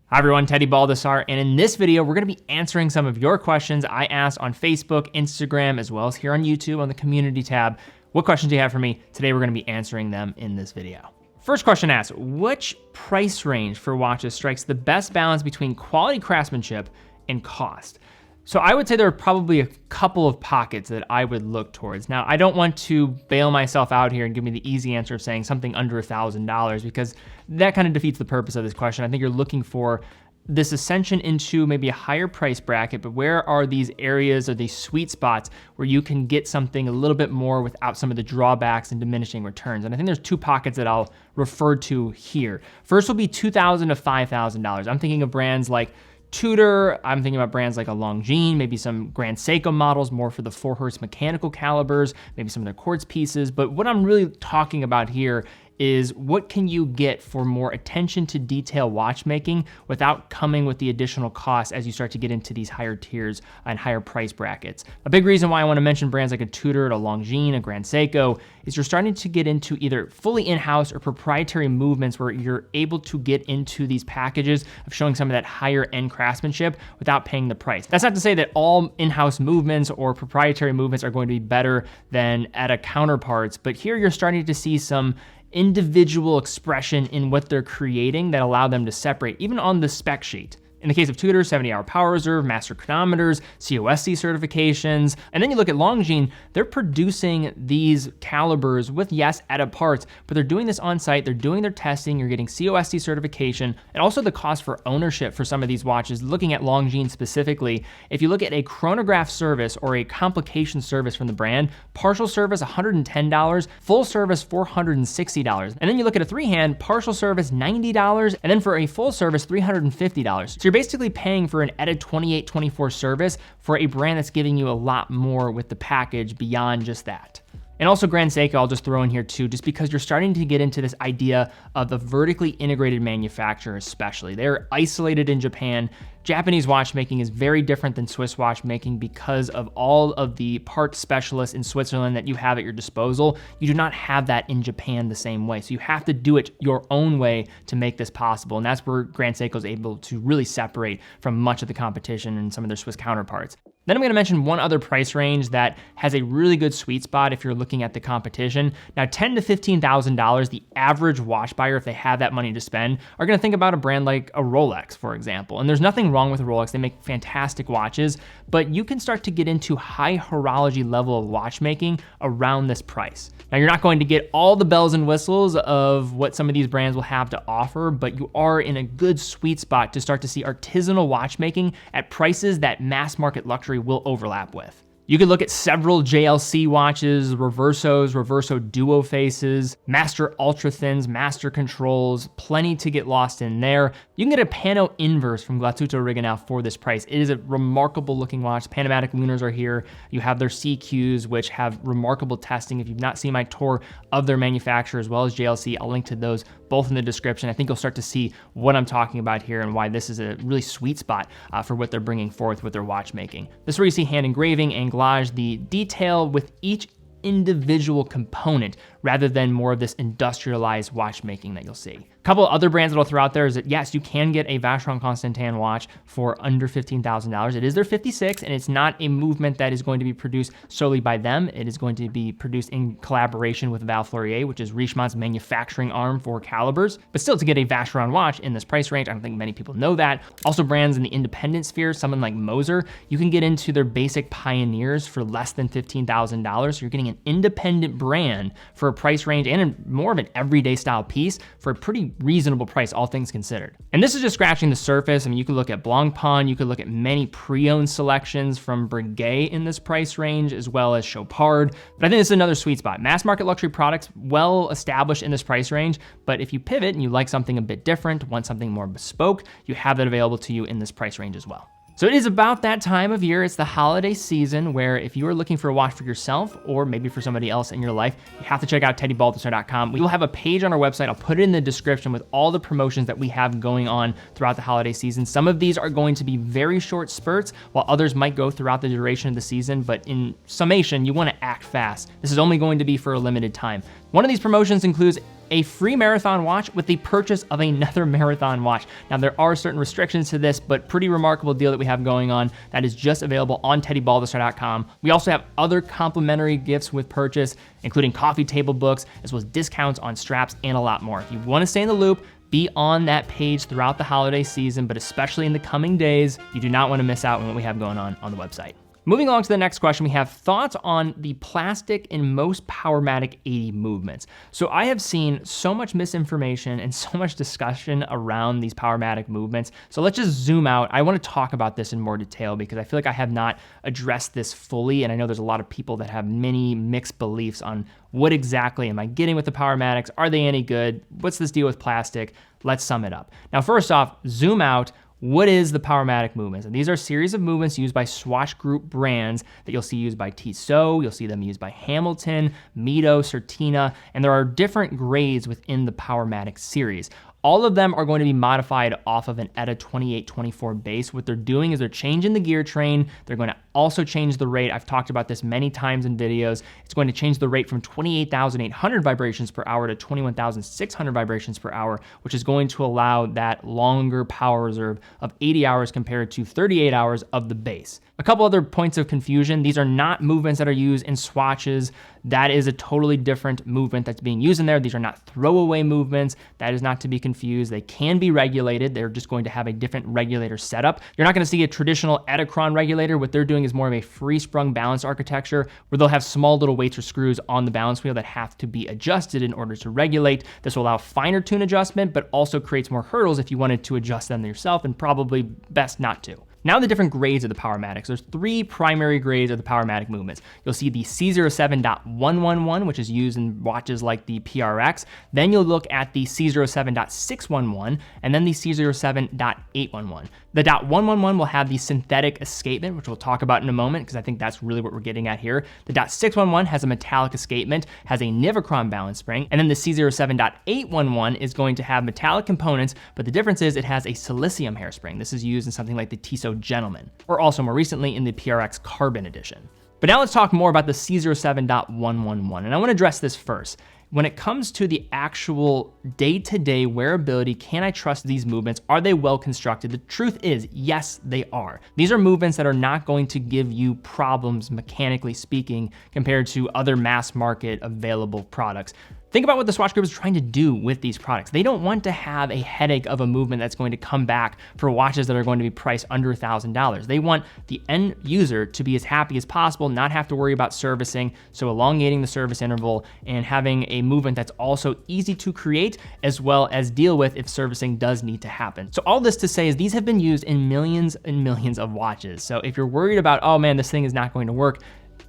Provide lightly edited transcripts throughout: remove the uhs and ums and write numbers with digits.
Hi everyone, Teddy Baldessar, and in this video, we're gonna be answering some of your questions I asked on Facebook, Instagram, as well as here on YouTube on the community tab. What questions do you have for me? Today, we're gonna be answering them in this video. First question asks, which price range for watches strikes the best balance between quality craftsmanship and cost? So I would say there are probably a couple of pockets that I would look towards. Now, I don't want to bail myself out here and give me the easy answer of saying something under $1,000 because that kind of defeats the purpose of this question. I think you're looking for this ascension into maybe a higher price bracket, but where are these areas or these sweet spots where you can get something a little bit more without some of the drawbacks and diminishing returns? And I think there's two pockets that I'll refer to here. First will be $2,000 to $5,000. I'm thinking of brands like Tudor, I'm thinking about brands like a Longines, maybe some Grand Seiko models, more for the 4-Hertz mechanical calibers, maybe some of their quartz pieces. But what I'm really talking about here is what can you get for more attention to detail watchmaking without coming with the additional costs as you start to get into these higher tiers and higher price brackets. A big reason why I wanna mention brands like a Tudor, a Longines, a Grand Seiko is you're starting to get into either fully in-house or proprietary movements where you're able to get into these packages of showing some of that higher end craftsmanship without paying the price. That's not to say that all in-house movements or proprietary movements are going to be better than at a counterparts, but here you're starting to see some individual expression in what they're creating that allow them to separate, even on the spec sheet. In the case of Tudor, 70-hour power reserve, master chronometers, COSC certifications. And then you look at Longines, they're producing these calibers with, yes, edit parts, but they're doing this on site, they're doing their testing, you're getting COSC certification, and also the cost for ownership for some of these watches. Looking at Longines specifically, if you look at a chronograph service or a complication service from the brand, partial service, $110, full service, $460. And then you look at a three-hand, partial service, $90, and then for a full service, $350. So you're basically paying for an ETA 2824 service for a brand that's giving you a lot more with the package beyond just that. And also Grand Seiko, I'll just throw in here too, just because you're starting to get into this idea of the vertically integrated manufacturer especially. They're isolated in Japan. Japanese watchmaking is very different than Swiss watchmaking because of all of the parts specialists in Switzerland that you have at your disposal. You do not have that in Japan the same way. So you have to do it your own way to make this possible. And that's where Grand Seiko is able to really separate from much of the competition and some of their Swiss counterparts. Then I'm gonna mention one other price range that has a really good sweet spot if you're looking at the competition. Now, $10,000 to $15,000, the average watch buyer, if they have that money to spend, are gonna think about a brand like a Rolex, for example. And there's nothing wrong with a Rolex, they make fantastic watches, but you can start to get into high horology level of watchmaking around this price. Now, you're not going to get all the bells and whistles of what some of these brands will have to offer, but you are in a good sweet spot to start to see artisanal watchmaking at prices that mass market luxury will overlap with. You could look at several JLC watches, Reverso Duo Faces, Master Ultra Thins, Master Controls, plenty to get lost in there. You can get a Pano Inverse from Glatuto Rigonau for this price. It is a remarkable looking watch. Powermatic Lunars are here. You have their CQs, which have remarkable testing. If you've not seen my tour of their manufacturer as well as JLC, I'll link to those both in the description. I think you'll start to see what I'm talking about here and why this is a really sweet spot for what they're bringing forth with their watchmaking. This is where you see hand engraving, anglage, the detail with each individual component rather than more of this industrialized watchmaking that you'll see. A couple of other brands that I'll throw out there is that yes, you can get a Vacheron Constantin watch for under $15,000. It is their 56 and it's not a movement that is going to be produced solely by them. It is going to be produced in collaboration with Val Fleurier, which is Richemont's manufacturing arm for calibers. But still, to get a Vacheron watch in this price range, I don't think many people know that. Also brands in the independent sphere, someone like Moser, you can get into their basic pioneers for less than $15,000. So you're getting an independent brand for a price range and more of an everyday style piece for a pretty reasonable price, all things considered. And this is just scratching the surface. I mean, you could look at Blancpain, you could look at many pre-owned selections from Breguet in this price range, as well as Chopard. But I think this is another sweet spot. Mass market luxury products, well established in this price range, but if you pivot and you like something a bit different, want something more bespoke, you have that available to you in this price range as well. So it is about that time of year. It's the holiday season where if you are looking for a watch for yourself or maybe for somebody else in your life, you have to check out teddybaldessar.com. We will have a page on our website. I'll put it in the description with all the promotions that we have going on throughout the holiday season. Some of these are going to be very short spurts, while others might go throughout the duration of the season. But in summation, you want to act fast. This is only going to be for a limited time. One of these promotions includes a free marathon watch with the purchase of another marathon watch. Now, there are certain restrictions to this, but pretty remarkable deal that we have going on that is just available on teddybaldestar.com. We also have other complimentary gifts with purchase, including coffee table books, as well as discounts on straps and a lot more. If you want to stay in the loop, be on that page throughout the holiday season, but especially in the coming days, you do not want to miss out on what we have going on the website. Moving along to the next question, we have thoughts on the plastic in most Powermatic 80 movements. So I have seen so much misinformation and so much discussion around these Powermatic movements. So let's just zoom out. I want to talk about this in more detail because I feel like I have not addressed this fully. And I know there's a lot of people that have many mixed beliefs on what exactly am I getting with the Powermatics? Are they any good? What's this deal with plastic? Let's sum it up. Now, first off, zoom out. What is the Powermatic movements? And these are a series of movements used by Swatch Group brands that you'll see used by Tissot, you'll see them used by Hamilton, Mito, Certina, and there are different grades within the Powermatic series. All of them are going to be modified off of an ETA 2824 base. What they're doing is they're changing the gear train. They're going to also change the rate. I've talked about this many times in videos. It's going to change the rate from 28,800 vibrations per hour to 21,600 vibrations per hour, which is going to allow that longer power reserve of 80 hours compared to 38 hours of the base. A couple other points of confusion. These are not movements that are used in swatches. That is a totally different movement that's being used in there. These are not throwaway movements. That is not to be confused. They can be regulated. They're just going to have a different regulator setup. You're not going to see a traditional Etachron regulator. What they're doing is more of a free-sprung balance architecture where they'll have small little weights or screws on the balance wheel that have to be adjusted in order to regulate. This will allow finer tune adjustment, but also creates more hurdles if you wanted to adjust them yourself, and probably best not to. Now the different grades of the Powermatics. There's three primary grades of the Powermatic movements. You'll see the C07.111, which is used in watches like the PRX. Then you'll look at the C07.611, and then the C07.811. The .111 will have the synthetic escapement, which we'll talk about in a moment, because I think that's really what we're getting at here. The .611 has a metallic escapement, has a Nivachron balance spring, and then the C07.811 is going to have metallic components, but the difference is it has a silicium hairspring. This is used in something like the Tissot Gentleman, or also more recently in the PRX Carbon edition. But now let's talk more about the C07.111, and I want to address this first. When it comes to the actual day-to-day wearability, can I trust these movements? Are they well constructed? The truth is, yes, they are. These are movements that are not going to give you problems, mechanically speaking, compared to other mass market available products. Think about what the Swatch Group is trying to do with these products. They don't want to have a headache of a movement that's going to come back for watches that are going to be priced under $1,000. They want the end user to be as happy as possible, not have to worry about servicing, so elongating the service interval and having a movement that's also easy to create as well as deal with if servicing does need to happen. So all this to say is these have been used in millions and millions of watches. So if you're worried about, oh man, this thing is not going to work,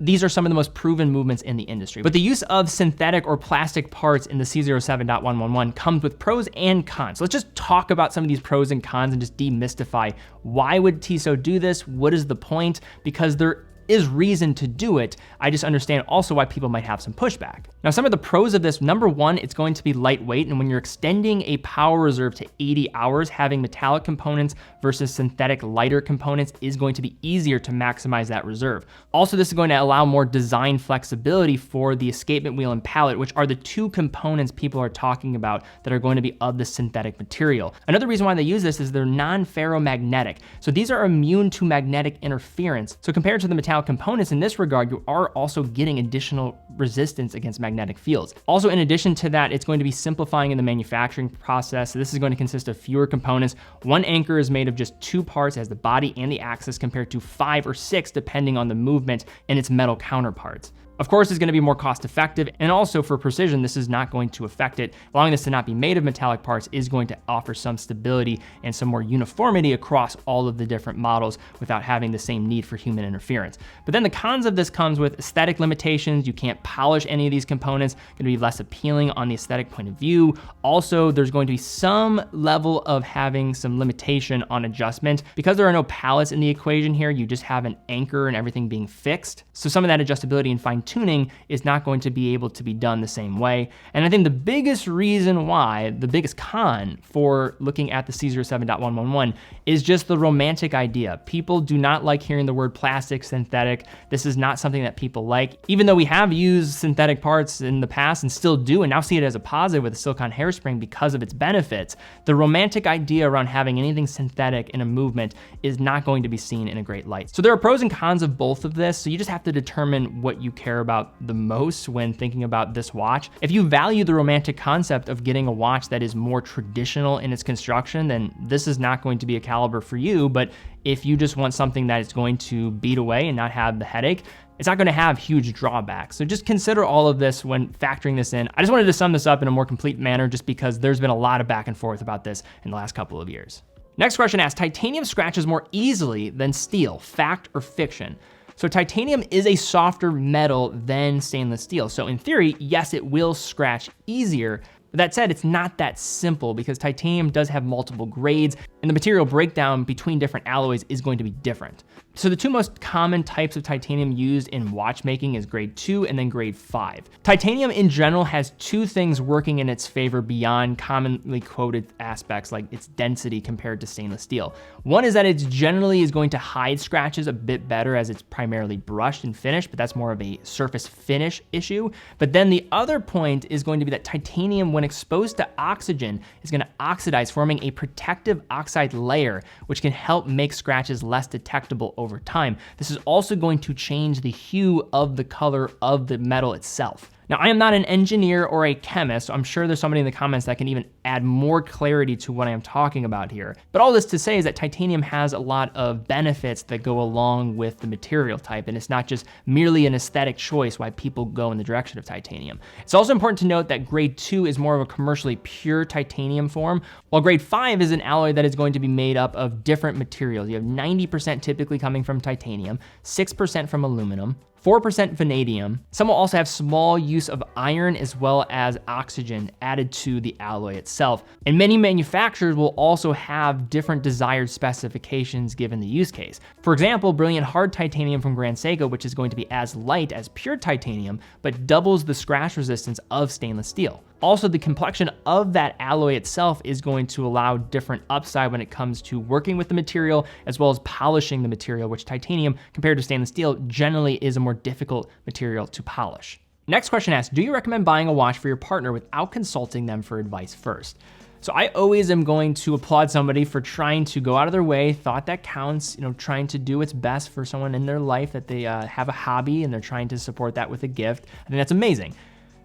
these are some of the most proven movements in the industry. But the use of synthetic or plastic parts in the C07.111 comes with pros and cons. So let's just talk about some of these pros and cons and just demystify why would Tissot do this? What is the point? Because there is reason to do it. I just understand also why people might have some pushback. Now, some of the pros of this, number one, it's going to be lightweight. And when you're extending a power reserve to 80 hours, having metallic components versus synthetic lighter components is going to be easier to maximize that reserve. Also, this is going to allow more design flexibility for the escapement wheel and pallet, which are the two components people are talking about that are going to be of the synthetic material. Another reason why they use this is they're non-ferromagnetic. So these are immune to magnetic interference. So compared to the metallic components in this regard, you are also getting additional resistance against magnetic fields. Also, in addition to that, it's going to be simplifying in the manufacturing process. So this is going to consist of fewer components. One anchor is made of just two parts, as the body and the axis, compared to 5 or 6 depending on the movement and its metal counterparts. Of course, it's going to be more cost effective, and also for precision, this is not going to affect it. Allowing this to not be made of metallic parts is going to offer some stability and some more uniformity across all of the different models without having the same need for human interference. But then the cons of this comes with aesthetic limitations. You can't polish any of these components, going to be less appealing on the aesthetic point of view. Also, there's going to be some level of having some limitation on adjustment. Because there are no pallets in the equation here, you just have an anchor and everything being fixed. So some of that adjustability and fine tuning is not going to be able to be done the same way. And I think the biggest reason why, the biggest con for looking at the C07.111 is just the romantic idea. People do not like hearing the word plastic, synthetic. This is not something that people like, even though we have used synthetic parts in the past and still do, and now see it as a positive with the silicone hairspring because of its benefits. The romantic idea around having anything synthetic in a movement is not going to be seen in a great light. So there are pros and cons of both of this, so you just have to determine what you care about the most when thinking about this watch. If you value the romantic concept of getting a watch that is more traditional in its construction, then this is not going to be a caliber for you. But if you just want something that is going to beat away and not have the headache, it's not gonna have huge drawbacks. So just consider all of this when factoring this in. I just wanted to sum this up in a more complete manner just because there's been a lot of back and forth about this in the last couple of years. Next question asks, titanium scratches more easily than steel, fact or fiction? So titanium is a softer metal than stainless steel. So in theory, yes, it will scratch easier. But that said, it's not that simple because titanium does have multiple grades and the material breakdown between different alloys is going to be different. So the two most common types of titanium used in watchmaking is grade 2 and then grade 5. Titanium in general has two things working in its favor beyond commonly quoted aspects like its density compared to stainless steel. One is that it generally is going to hide scratches a bit better as it's primarily brushed and finished, but that's more of a surface finish issue. But then the other point is going to be that titanium, when exposed to oxygen, is going to oxidize, forming a protective oxide layer, which can help make scratches less detectable over time. This is also going to change the hue of the color of the metal itself. Now, I am not an engineer or a chemist, so I'm sure there's somebody in the comments that can even add more clarity to what I am talking about here. But all this to say is that titanium has a lot of benefits that go along with the material type, and it's not just merely an aesthetic choice why people go in the direction of titanium. It's also important to note that grade 2 is more of a commercially pure titanium form, while grade 5 is an alloy that is going to be made up of different materials. You have 90% typically coming from titanium, 6% from aluminum, 4% vanadium. Some will also have small use of iron as well as oxygen added to the alloy itself. And many manufacturers will also have different desired specifications given the use case. For example, brilliant hard titanium from Grand Seiko, which is going to be as light as pure titanium, but doubles the scratch resistance of stainless steel. Also, the complexion of that alloy itself is going to allow different upside when it comes to working with the material as well as polishing the material, which titanium compared to stainless steel generally is a more difficult material to polish. Next question asks, do you recommend buying a watch for your partner without consulting them for advice first? So I always am going to applaud somebody for trying to go out of their way, thought that counts, trying to do what's best for someone in their life, that they have a hobby and they're trying to support that with a gift. I think that's amazing.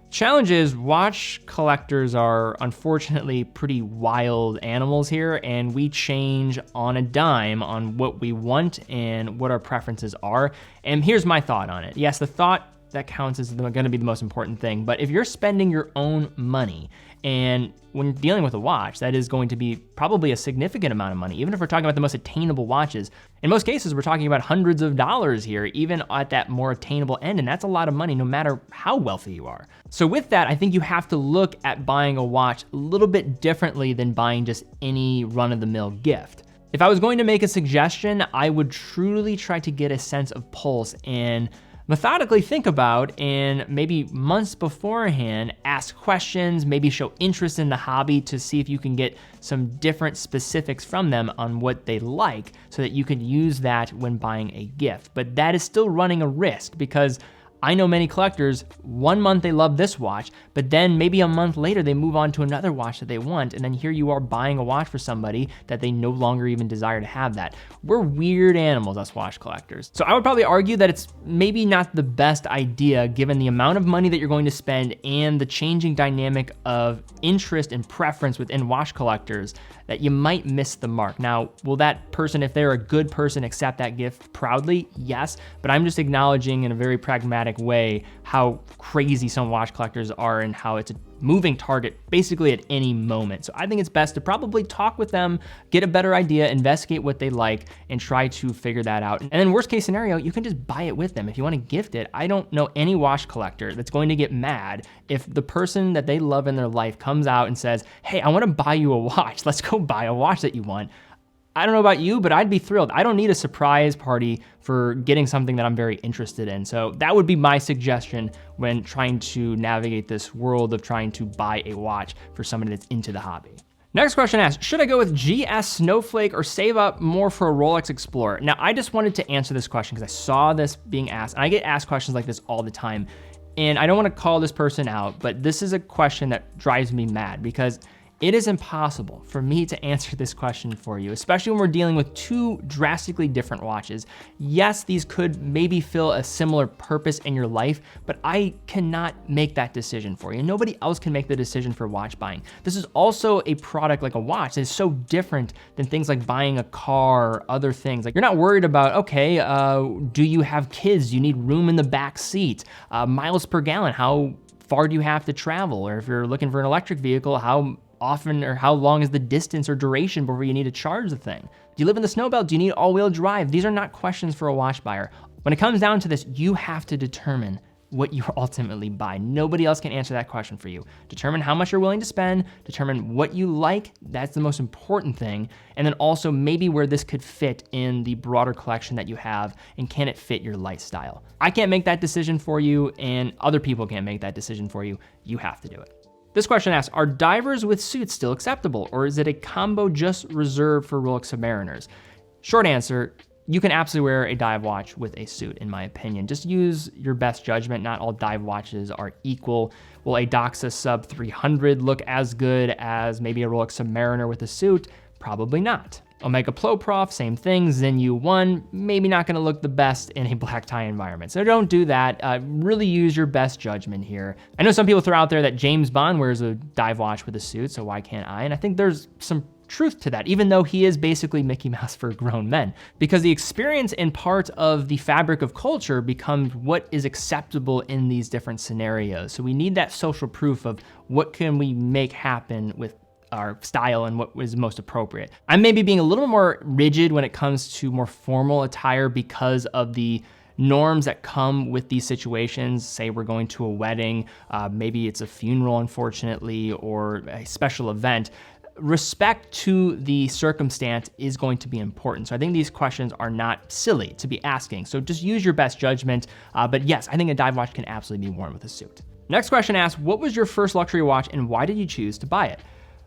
Challenge is watch collectors are unfortunately pretty wild animals here, and we change on a dime on what we want and what our preferences are. And here's my thought on it. Yes, the thought that counts is going to be the most important thing, but if you're spending your own money, and when you're dealing with a watch, that is going to be probably a significant amount of money, even if we're talking about the most attainable watches. In most cases, we're talking about hundreds of dollars here, even at that more attainable end, and that's a lot of money no matter how wealthy you are. So with that, I think you have to look at buying a watch a little bit differently than buying just any run-of-the-mill gift. If I was going to make a suggestion, I would truly try to get a sense of pulse and methodically think about, and maybe months beforehand, ask questions, maybe show interest in the hobby to see if you can get some different specifics from them on what they like so that you can use that when buying a gift. But that is still running a risk because I know many collectors, 1 month they love this watch, but then maybe a month later they move on to another watch that they want, and then here you are buying a watch for somebody that they no longer even desire to have that. We're weird animals, us watch collectors. So I would probably argue that it's maybe not the best idea given the amount of money that you're going to spend and the changing dynamic of interest and preference within watch collectors that you might miss the mark. Now, will that person, if they're a good person, accept that gift proudly? Yes, but I'm just acknowledging in a very pragmatic way how crazy some watch collectors are and how it's a moving target basically at any moment. So I think it's best to probably talk with them, get a better idea, investigate what they like, and try to figure that out. And then worst case scenario, you can just buy it with them. If you want to gift it, I don't know any watch collector that's going to get mad if the person that they love in their life comes out and says, hey, I want to buy you a watch. Let's go buy a watch that you want. I don't know about you, but I'd be thrilled. I don't need a surprise party for getting something that I'm very interested in. So that would be my suggestion when trying to navigate this world of trying to buy a watch for somebody that's into the hobby. Next question asks, should I go with GS Snowflake or save up more for a Rolex Explorer? Now, I just wanted to answer this question because I saw this being asked, and I get asked questions like this all the time. And I don't want to call this person out, but this is a question that drives me mad because it is impossible for me to answer this question for you, especially when we're dealing with two drastically different watches. Yes, these could maybe fill a similar purpose in your life, but I cannot make that decision for you. Nobody else can make the decision for watch buying. This is also a product like a watch that is so different than things like buying a car or other things. Like, you're not worried about, okay, do you have kids? Do you need room in the back seat? Miles per gallon, how far do you have to travel? Or if you're looking for an electric vehicle, how often or how long is the distance or duration before you need to charge the thing? Do you live in the snow belt? Do you need all-wheel drive? These are not questions for a watch buyer. When it comes down to this, you have to determine what you ultimately buy. Nobody else can answer that question for you. Determine how much you're willing to spend, determine what you like, that's the most important thing, and then also maybe where this could fit in the broader collection that you have, and can it fit your lifestyle? I can't make that decision for you, and other people can't make that decision for you. You have to do it. This question asks, are divers with suits still acceptable, or is it a combo just reserved for Rolex Submariners? Short answer, you can absolutely wear a dive watch with a suit, in my opinion. Just use your best judgment. Not all dive watches are equal. Will a Doxa Sub 300 look as good as maybe a Rolex Submariner with a suit? Probably not. Omega Ploprof, same thing. Zen U1, maybe not gonna look the best in a black tie environment. So don't do that. Really use your best judgment here. I know some people throw out there that James Bond wears a dive watch with a suit, so why can't I? And I think there's some truth to that, even though he is basically Mickey Mouse for grown men, because the experience and part of the fabric of culture becomes what is acceptable in these different scenarios. So we need that social proof of what can we make happen with our style and what is most appropriate. I'm maybe being a little more rigid when it comes to more formal attire because of the norms that come with these situations. Say we're going to a wedding, maybe it's a funeral, unfortunately, or a special event. Respect to the circumstance is going to be important. So I think these questions are not silly to be asking. So just use your best judgment. But yes, I think a dive watch can absolutely be worn with a suit. Next question asks, what was your first luxury watch and why did you choose to buy it?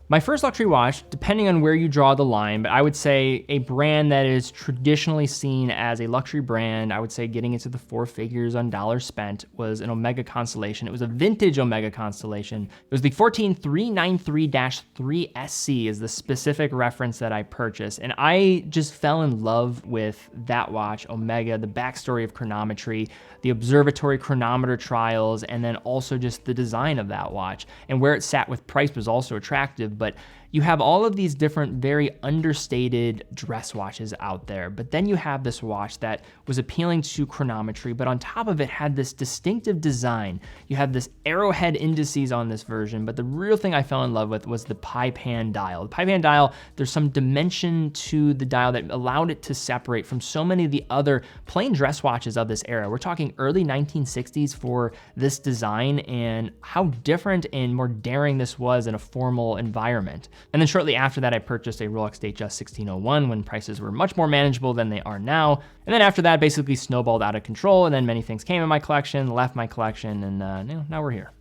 My first luxury watch, depending on where you draw the line, but I would say a brand that is traditionally seen as a luxury brand, I would say getting into the 4 figures on dollars spent, was an Omega Constellation. It was a vintage Omega Constellation. It was the 14393-3SC is the specific reference that I purchased. And I just fell in love with that watch, Omega, the backstory of chronometry, the observatory chronometer trials, and then also just the design of that watch. And where it sat with price was also attractive. But you have all of these different very understated dress watches out there, but then you have this watch that was appealing to chronometry, but on top of it had this distinctive design. You have this arrowhead indices on this version, but the real thing I fell in love with was the pie pan dial. The pie pan dial, there's some dimension to the dial that allowed it to separate from so many of the other plain dress watches of this era. We're talking early 1960s for this design and how different and more daring this was in a formal environment. And then shortly after that, I purchased a Rolex Datejust 1601 when prices were much more manageable than they are now. And then after that, basically snowballed out of control, and then many things came in my collection, left my collection, and now we're here.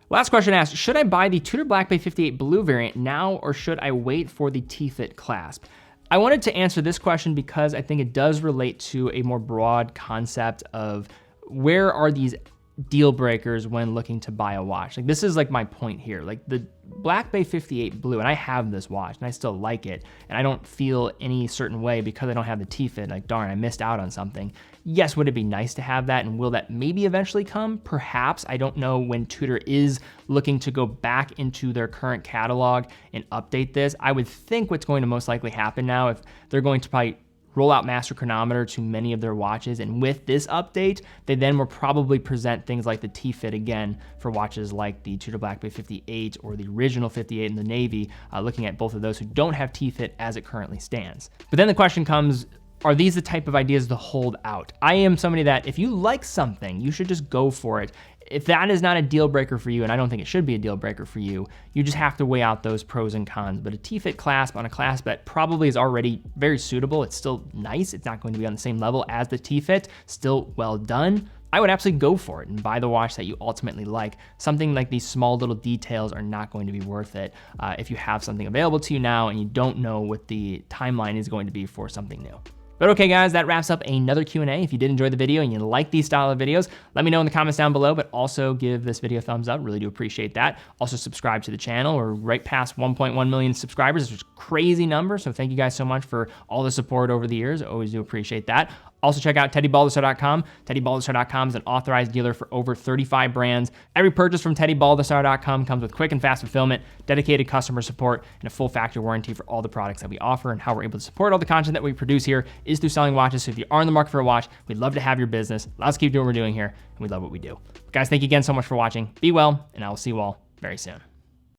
Last question asks, should I buy the Tudor Black Bay 58 Blue variant now, or should I wait for the T-Fit clasp? I wanted to answer this question because I think it does relate to a more broad concept of where are these deal breakers when looking to buy a watch. Like, this is like my point here. Like, the Black Bay 58 Blue, and I have this watch and I still like it, and I don't feel any certain way because I don't have the T-Fit, like, darn, I missed out on something. Yes, would it be nice to have that, and will that maybe eventually come? Perhaps. I don't know when Tudor is looking to go back into their current catalog and update this. I would think what's going to most likely happen now, if they're going to probably roll out master chronometer to many of their watches, and with this update, they then will probably present things like the T-Fit again for watches like the Tudor Black Bay 58 or the original 58 in the Navy, looking at both of those who don't have T-Fit as it currently stands. But then the question comes, Are these the type of ideas to hold out? I am somebody that if you like something, you should just go for it. If that is not a deal breaker for you, and I don't think it should be a deal breaker for you, you just have to weigh out those pros and cons. But a T-fit clasp on a clasp that probably is already very suitable, it's still nice, it's not going to be on the same level as the T-fit, still well done, I would absolutely go for it and buy the watch that you ultimately like. Something like these small little details are not going to be worth it if you have something available to you now and you don't know what the timeline is going to be for something new. But okay guys, that wraps up another Q&A. If you did enjoy the video and you like these style of videos, let me know in the comments down below, but also give this video a thumbs up, really do appreciate that. Also subscribe to the channel. We're right past 1.1 million subscribers, which is a crazy number, so thank you guys so much for all the support over the years. I always do appreciate that. Also check out teddybaldessar.com. teddybaldessar.com is an authorized dealer for over 35 brands. Every purchase from teddybaldessar.com comes with quick and fast fulfillment, dedicated customer support, and a full factory warranty for all the products that we offer. And how we're able to support all the content that we produce here is through selling watches. So if you are in the market for a watch, we'd love to have your business. Let's keep doing what we're doing here, and we love what we do. Guys, thank you again so much for watching. Be well, and I will see you all very soon.